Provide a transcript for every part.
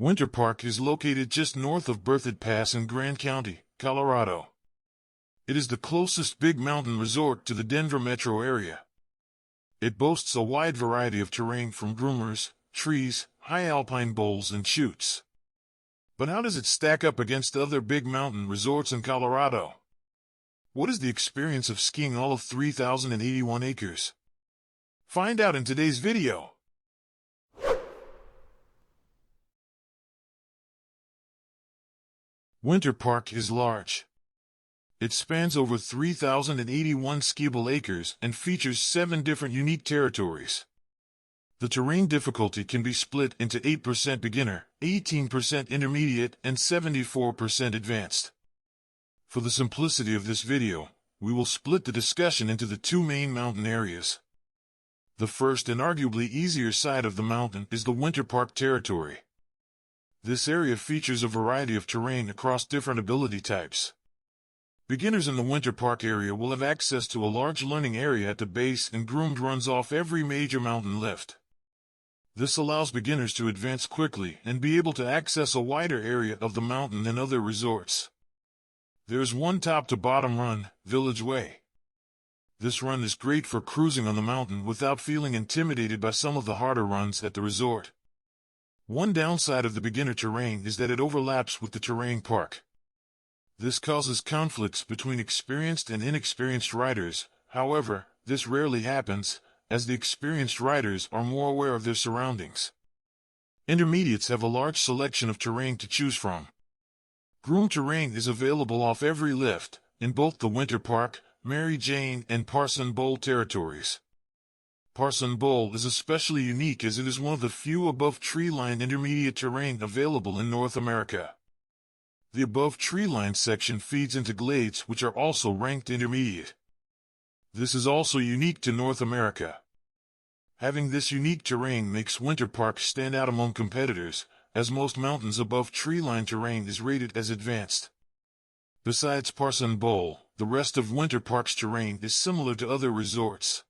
Winter Park is located just north of Berthoud Pass in Grand County, Colorado. It is the closest big mountain resort to the Denver metro area. It boasts a wide variety of terrain from groomers, trees, high alpine bowls, and chutes. But how does it stack up against other big mountain resorts in Colorado? What is the experience of skiing all of 3,081 acres? Find out in today's video. Winter Park is large. It spans over 3,081 skiable acres and features 7 different unique territories. The terrain difficulty can be split into 8% beginner, 18% intermediate, and 74% advanced. For the simplicity of this video, we will split the discussion into the 2 main mountain areas. The first and arguably easier side of the mountain is the Winter Park territory. This area features a variety of terrain across different ability types. Beginners in the Winter Park area will have access to a large learning area at the base and groomed runs off every major mountain lift. This allows beginners to advance quickly and be able to access a wider area of the mountain than other resorts. There is one top-to-bottom run, Village Way. This run is great for cruising on the mountain without feeling intimidated by some of the harder runs at the resort. One downside of the beginner terrain is that it overlaps with the terrain park. This causes conflicts between experienced and inexperienced riders. However, this rarely happens, as the experienced riders are more aware of their surroundings. Intermediates have a large selection of terrain to choose from. Groomed terrain is available off every lift, in both the Winter Park, Mary Jane, and Parson Bowl territories. Parson Bowl is especially unique as it is one of the few above tree-line intermediate terrain available in North America. The above tree-line section feeds into glades which are also ranked intermediate. This is also unique to North America. Having this unique terrain makes Winter Park stand out among competitors, as most mountains above tree-line terrain is rated as advanced. Besides Parson Bowl, the rest of Winter Park's terrain is similar to other resorts.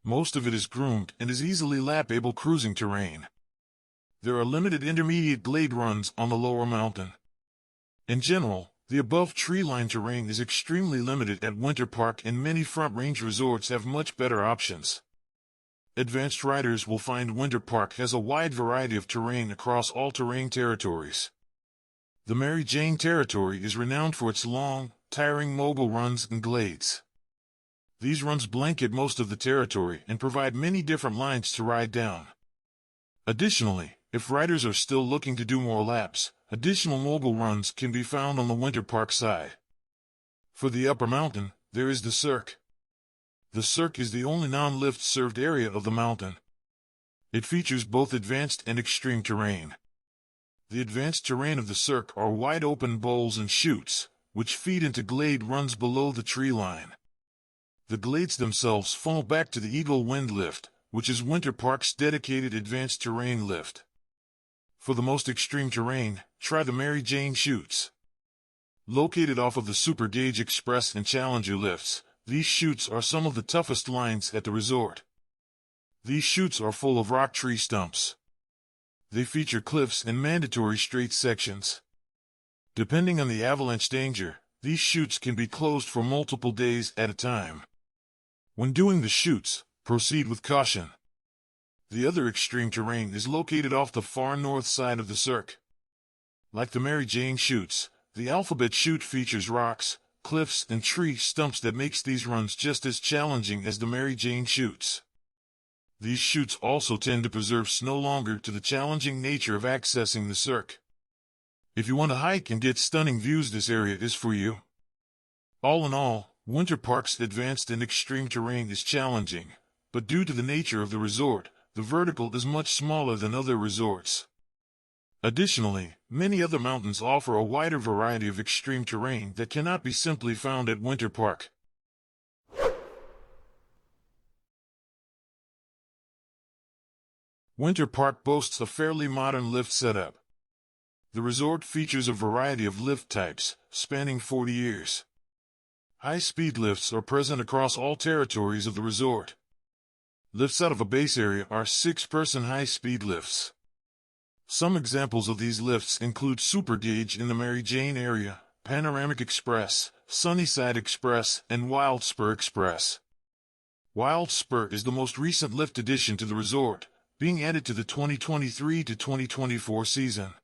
Most of it is groomed and is easily lap-able cruising terrain. There are limited intermediate glade runs on the lower mountain. In general, the above tree-line terrain is extremely limited at Winter Park, and many Front Range resorts have much better options. Advanced riders will find Winter Park has a wide variety of terrain across all terrain territories. The Mary Jane territory is renowned for its long, tiring mogul runs and glades. These runs blanket most of the territory and provide many different lines to ride down. Additionally, if riders are still looking to do more laps, additional mogul runs can be found on the Winter Park side. For the upper mountain, there is the Cirque. The Cirque is the only non-lift served area of the mountain. It features both advanced and extreme terrain. The advanced terrain of the Cirque are wide open bowls and chutes, which feed into glade runs below the tree line. The glades themselves funnel back to the Eagle Wind Lift, which is Winter Park's dedicated advanced terrain lift. For the most extreme terrain, try the Mary Jane chutes. Located off of the Super Gauge Express and Challenger lifts, these chutes are some of the toughest lines at the resort. These chutes are full of rock tree stumps. They feature cliffs and mandatory straight sections. Depending on the avalanche danger, these chutes can be closed for multiple days at a time. When doing the chutes, proceed with caution. The other extreme terrain is located off the far north side of the Cirque. Like the Mary Jane chutes, the Alphabet chute features rocks, cliffs, and tree stumps that makes these runs just as challenging as the Mary Jane chutes. These chutes also tend to preserve snow longer to the challenging nature of accessing the Cirque. If you want to hike and get stunning views, this area is for you. All in all, Winter Park's advanced and extreme terrain is challenging, but due to the nature of the resort, the vertical is much smaller than other resorts. Additionally, many other mountains offer a wider variety of extreme terrain that cannot be simply found at Winter Park. Winter Park boasts a fairly modern lift setup. The resort features a variety of lift types, spanning 40 years. High-speed lifts are present across all territories of the resort. Lifts out of a base area are 6-person high-speed lifts. Some examples of these lifts include Super Gauge in the Mary Jane area, Panoramic Express, Sunnyside Express, and Wild Spur Express. Wild Spur is the most recent lift addition to the resort, being added to the 2023 to 2024 season.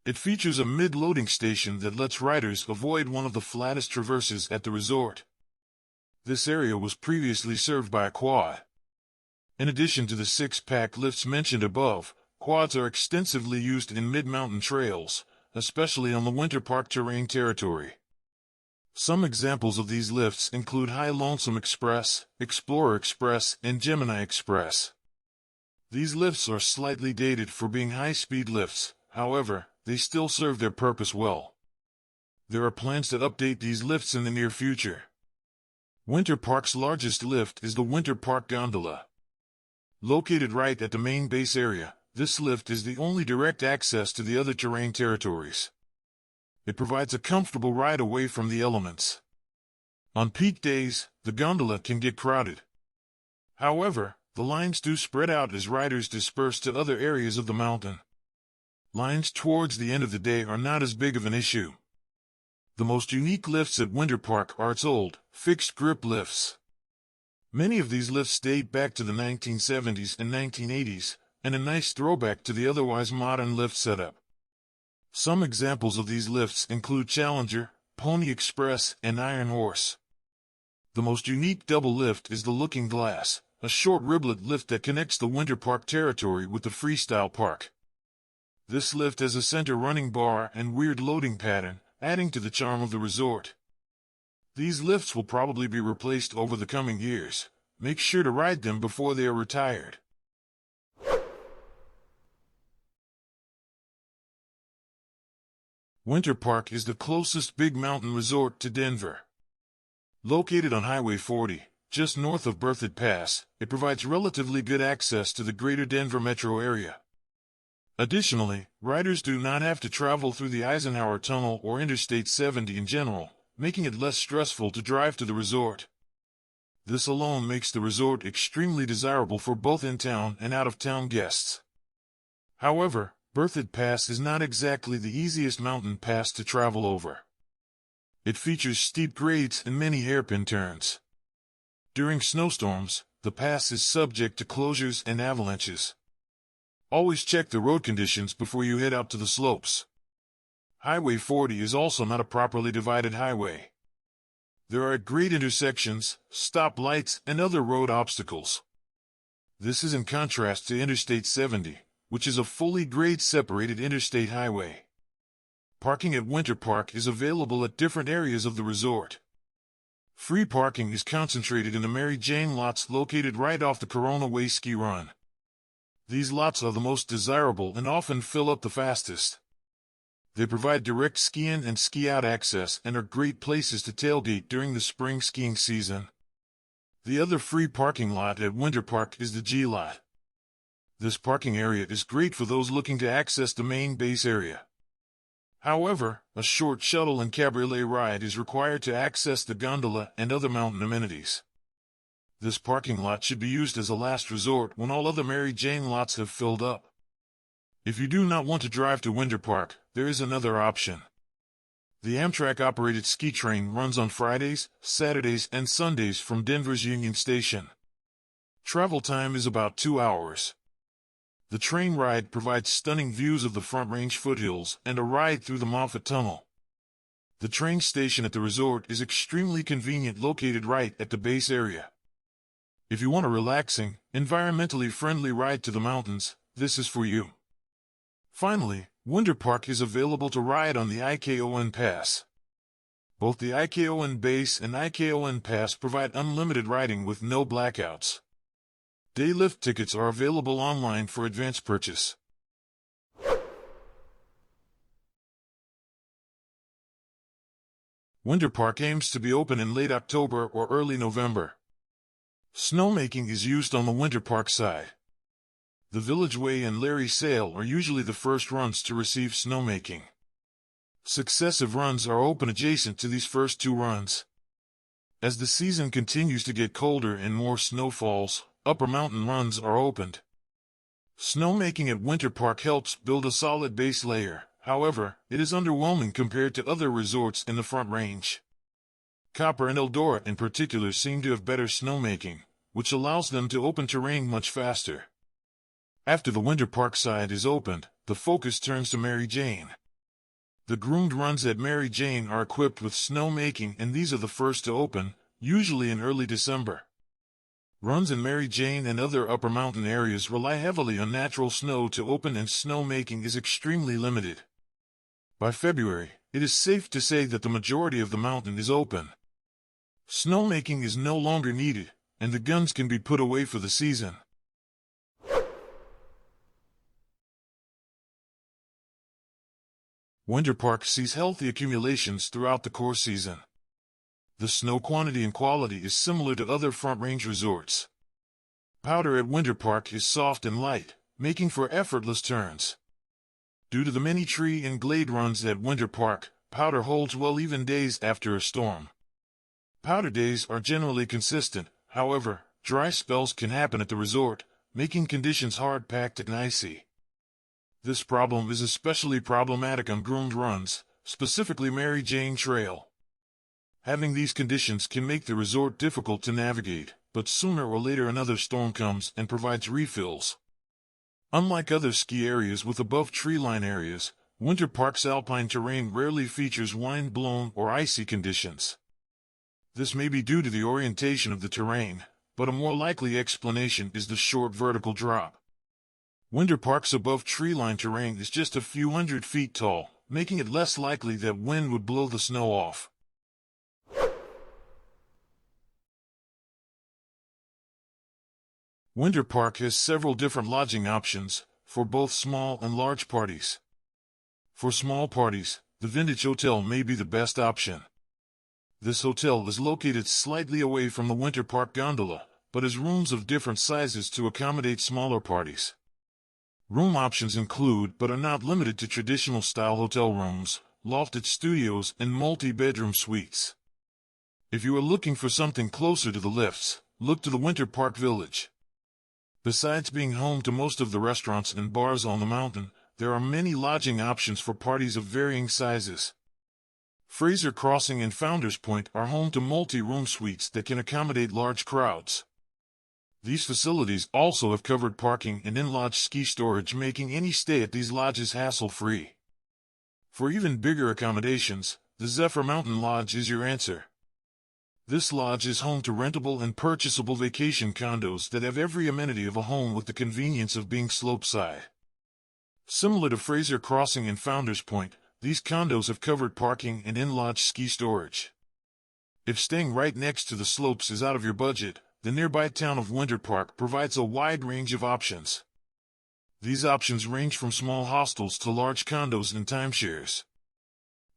It features a mid-loading station that lets riders avoid one of the flattest traverses at the resort. This area was previously served by a quad. In addition to the 6-pack lifts mentioned above, quads are extensively used in mid-mountain trails, especially on the Winter Park terrain territory. Some examples of these lifts include High Lonesome Express, Explorer Express, and Gemini Express. These lifts are slightly dated for being high-speed lifts, however, they still serve their purpose well. There are plans to update these lifts in the near future. Winter Park's largest lift is the Winter Park Gondola. Located right at the main base area, this lift is the only direct access to the other terrain territories. It provides a comfortable ride away from the elements. On peak days, the gondola can get crowded. However, the lines do spread out as riders disperse to other areas of the mountain. Lines towards the end of the day are not as big of an issue. The most unique lifts at Winter Park are its old, fixed-grip lifts. Many of these lifts date back to the 1970s and 1980s, and a nice throwback to the otherwise modern lift setup. Some examples of these lifts include Challenger, Pony Express, and Iron Horse. The most unique double lift is the Looking Glass, a short riblet lift that connects the Winter Park territory with the Freestyle Park. This lift has a center running bar and weird loading pattern, adding to the charm of the resort. These lifts will probably be replaced over the coming years. Make sure to ride them before they are retired. Winter Park is the closest big mountain resort to Denver. Located on Highway 40, just north of Berthoud Pass, it provides relatively good access to the greater Denver metro area. Additionally, riders do not have to travel through the Eisenhower Tunnel or Interstate 70 in general, making it less stressful to drive to the resort. This alone makes the resort extremely desirable for both in-town and out-of-town guests. However, Berthoud Pass is not exactly the easiest mountain pass to travel over. It features steep grades and many hairpin turns. During snowstorms, the pass is subject to closures and avalanches. Always check the road conditions before you head out to the slopes. Highway 40 is also not a properly divided highway. There are great intersections, stoplights, and other road obstacles. This is in contrast to Interstate 70, which is a fully grade-separated interstate highway. Parking at Winter Park is available at different areas of the resort. Free parking is concentrated in the Mary Jane lots located right off the Corona Way ski run. These lots are the most desirable and often fill up the fastest. They provide direct ski-in and ski-out access and are great places to tailgate during the spring skiing season. The other free parking lot at Winter Park is the G lot. This parking area is great for those looking to access the main base area. However, a short shuttle and cabriolet ride is required to access the gondola and other mountain amenities. This parking lot should be used as a last resort when all other Mary Jane lots have filled up. If you do not want to drive to Winter Park, there is another option. The Amtrak-operated ski train runs on Fridays, Saturdays, and Sundays from Denver's Union Station. Travel time is about 2 hours. The train ride provides stunning views of the Front Range foothills and a ride through the Moffat Tunnel. The train station at the resort is extremely convenient, located right at the base area. If you want a relaxing, environmentally friendly ride to the mountains, this is for you. Finally, Winter Park is available to ride on the IKON Pass. Both the IKON Base and IKON Pass provide unlimited riding with no blackouts. Day lift tickets are available online for advance purchase. Winter Park aims to be open in late October or early November. Snowmaking is used on the Winter Park side. The Village Way and Larry Sail are usually the first runs to receive snowmaking. Successive runs are open adjacent to these first 2 runs. As the season continues to get colder and more snow falls, upper mountain runs are opened. Snowmaking at Winter Park helps build a solid base layer. However, it is underwhelming compared to other resorts in the Front Range. Copper and Eldora in particular seem to have better snowmaking, which allows them to open terrain much faster. After the Winter Park side is opened, the focus turns to Mary Jane. The groomed runs at Mary Jane are equipped with snowmaking, and these are the first to open, usually in early December. Runs in Mary Jane and other upper mountain areas rely heavily on natural snow to open, and snowmaking is extremely limited. By February, it is safe to say that the majority of the mountain is open. Snowmaking is no longer needed, and the guns can be put away for the season. Winter Park sees healthy accumulations throughout the core season. The snow quantity and quality is similar to other Front Range resorts. Powder at Winter Park is soft and light, making for effortless turns. Due to the many tree and glade runs at Winter Park, powder holds well even days after a storm. Powder days are generally consistent. However, dry spells can happen at the resort, making conditions hard-packed and icy. This problem is especially problematic on groomed runs, specifically Mary Jane Trail. Having these conditions can make the resort difficult to navigate, but sooner or later another storm comes and provides refills. Unlike other ski areas with above treeline areas, Winter Park's alpine terrain rarely features wind-blown or icy conditions. This may be due to the orientation of the terrain, but a more likely explanation is the short vertical drop. Winter Park's above treeline terrain is just a few hundred feet tall, making it less likely that wind would blow the snow off. Winter Park has several different lodging options for both small and large parties. For small parties, the Vintage Hotel may be the best option. This hotel is located slightly away from the Winter Park gondola, but has rooms of different sizes to accommodate smaller parties. Room options include, but are not limited to, traditional-style hotel rooms, lofted studios, and multi-bedroom suites. If you are looking for something closer to the lifts, look to the Winter Park Village. Besides being home to most of the restaurants and bars on the mountain, there are many lodging options for parties of varying sizes. Fraser Crossing and Founders Point are home to multi-room suites that can accommodate large crowds. These facilities also have covered parking and in-lodge ski storage, making any stay at these lodges hassle-free. For even bigger accommodations, the Zephyr Mountain Lodge is your answer. This lodge is home to rentable and purchasable vacation condos that have every amenity of a home with the convenience of being slopeside. Similar to Fraser Crossing and Founders Point, these condos have covered parking and in-lodge ski storage. If staying right next to the slopes is out of your budget, the nearby town of Winter Park provides a wide range of options. These options range from small hostels to large condos and timeshares.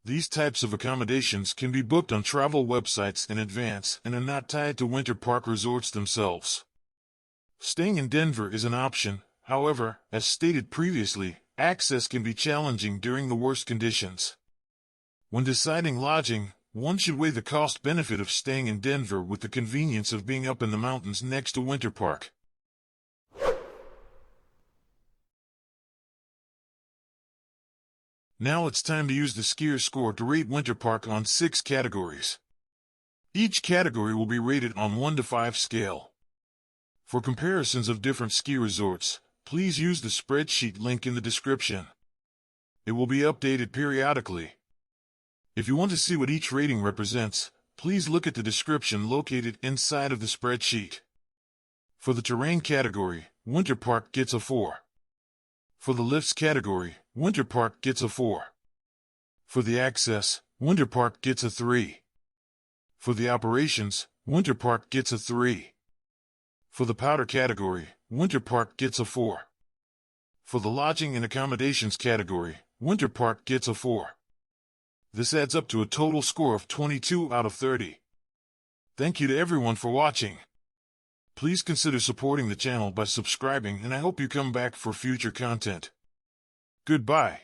These types of accommodations can be booked on travel websites in advance and are not tied to Winter Park resorts themselves. Staying in Denver is an option. However, as stated previously, access can be challenging during the worst conditions. When deciding lodging, one should weigh the cost-benefit of staying in Denver with the convenience of being up in the mountains next to Winter Park. Now it's time to use the skier score to rate Winter Park on 6 categories. Each category will be rated on 1 to 5 scale. For comparisons of different ski resorts, please use the spreadsheet link in the description. It will be updated periodically. If you want to see what each rating represents, please look at the description located inside of the spreadsheet. For the terrain category, Winter Park gets a 4. For the lifts category, Winter Park gets a 4. For the access, Winter Park gets a 3. For the operations, Winter Park gets a 3. For the powder category, Winter Park gets a 4. For the lodging and accommodations category, Winter Park gets a 4. This adds up to a total score of 22 out of 30. Thank you to everyone for watching. Please consider supporting the channel by subscribing, and I hope you come back for future content. Goodbye.